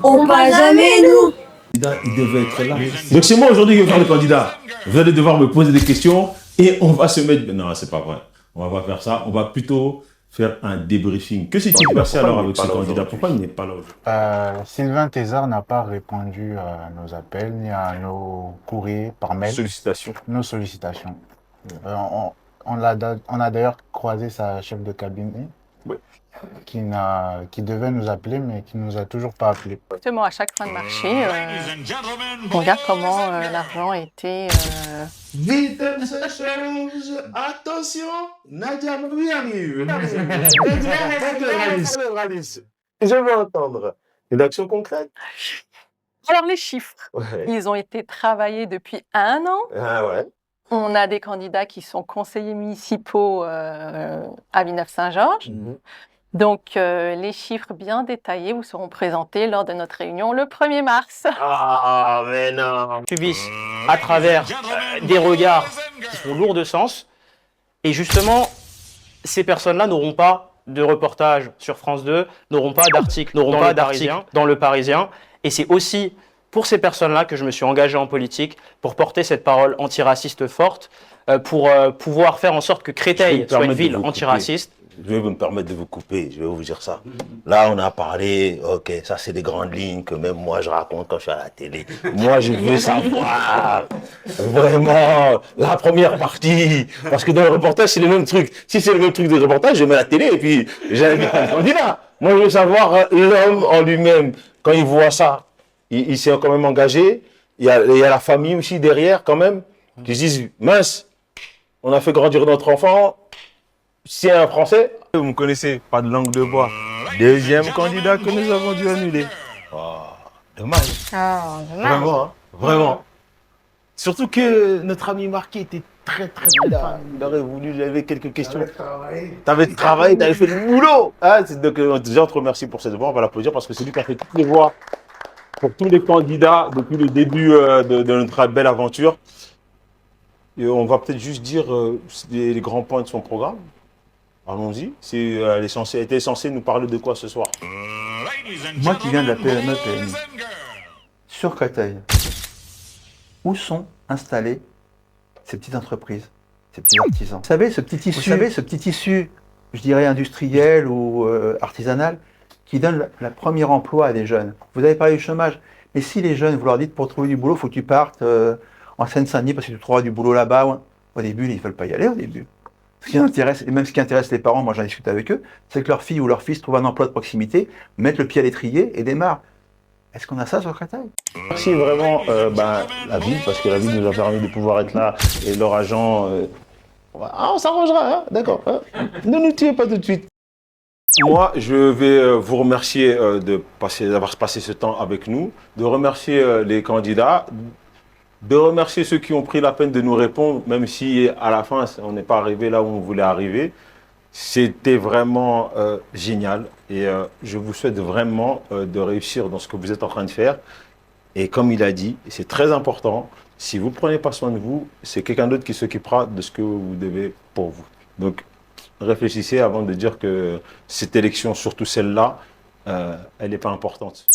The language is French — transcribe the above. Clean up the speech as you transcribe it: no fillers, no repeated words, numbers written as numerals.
On pas jamais nous. Il devait être là. Donc c'est moi aujourd'hui qui vais faire le candidat. Vous allez devoir me poser des questions et on va se mettre... Non, c'est pas vrai. On va pas faire ça. On va plutôt faire un débriefing. Que s'est-il passé alors avec ce candidat? Pourquoi il n'est pas là aujourd'hui? Sylvain Tézard n'a pas répondu à nos appels ni à nos courriers par mail, Sollicitations. nos sollicitations. On a d'ailleurs croisé sa chef de cabinet Oui. qui devait nous appeler mais qui nous a toujours pas appelé. Justement, à chaque fin de marché, on regarde comment l'argent a été... Vite ces choses, attention, Nadia Marie arrive. Je veux entendre une action concrète. Alors, les chiffres, Ouais. ils ont été travaillés depuis 1 an. Ah ouais. On a des candidats qui sont conseillers municipaux à Villeneuve-Saint-Georges. Donc, les chiffres bien détaillés vous seront présentés lors de notre réunion le 1er mars. Ah, mais non. Subissent à travers des regards qui sont lourds de sens. Et justement, ces personnes-là n'auront pas de reportage sur France 2, n'auront pas d'article, dans Le Parisien. Et c'est aussi pour ces personnes-là que je me suis engagé en politique, pour porter cette parole antiraciste forte, pour pouvoir faire en sorte que Créteil soit une ville antiraciste. Je vais me permettre de vous couper, je vais vous dire ça. Là, on a parlé, ok, ça c'est des grandes lignes que même moi je raconte quand je suis à la télé. Moi, je veux savoir vraiment la première partie. Parce que dans le reportage, c'est le même truc. Si c'est le même truc de reportage, je mets la télé et puis j'invite un candidat. Moi, je veux savoir l'homme en lui-même. Quand il voit ça, il s'est quand même engagé. Il y a la famille aussi derrière quand même, qui se disent, mince, on a fait grandir notre enfant. C'est un Français. Vous me connaissez, pas de langue de bois. Deuxième candidat que nous avons dû annuler. Oh, dommage. Vraiment, hein, vraiment. Surtout que notre ami Marquis était très fan. Il aurait voulu, j'avais quelques questions. T'avais travaillé, t'avais fait le boulot. Ah, donc déjà, on te remercie pour cette voix, on va l'applaudir parce que c'est lui qui a fait toutes les voix pour tous les candidats depuis le début de notre belle aventure. Et on va peut-être juste dire les grands points de son programme. Allons-y. Elle était censée nous parler de quoi ce soir? Moi qui viens de la PME-PMI, sur Créteil, où sont installées ces petites entreprises, ces petits artisans? Vous savez, ce petit tissu, je dirais industriel ou artisanal, qui donne le premier emploi à des jeunes. Vous avez parlé du chômage, mais si les jeunes, vous leur dites pour trouver du boulot, il faut que tu partes en Seine-Saint-Denis parce que tu trouveras du boulot là-bas. Au début, ils ne veulent pas y aller au début. Ce qui intéresse, et même ce qui intéresse les parents, moi j'en discute avec eux, c'est que leur fille ou leur fils trouve un emploi de proximité, mettent le pied à l'étrier et démarrent. Est-ce qu'on a ça sur Créteil? Merci vraiment la ville, parce que la ville nous a permis de pouvoir être là et leur agent. On s'arrangera, hein, d'accord. Hein. Ne nous tuez pas tout de suite. Moi, je vais vous remercier d'avoir passé ce temps avec nous, de remercier les candidats, de remercier ceux qui ont pris la peine de nous répondre, même si à la fin, on n'est pas arrivé là où on voulait arriver. C'était vraiment génial et je vous souhaite vraiment de réussir dans ce que vous êtes en train de faire. Et comme il a dit, c'est très important, si vous ne prenez pas soin de vous, c'est quelqu'un d'autre qui s'occupera de ce que vous devez pour vous. Donc, réfléchissez avant de dire que cette élection, surtout celle-là, elle n'est pas importante.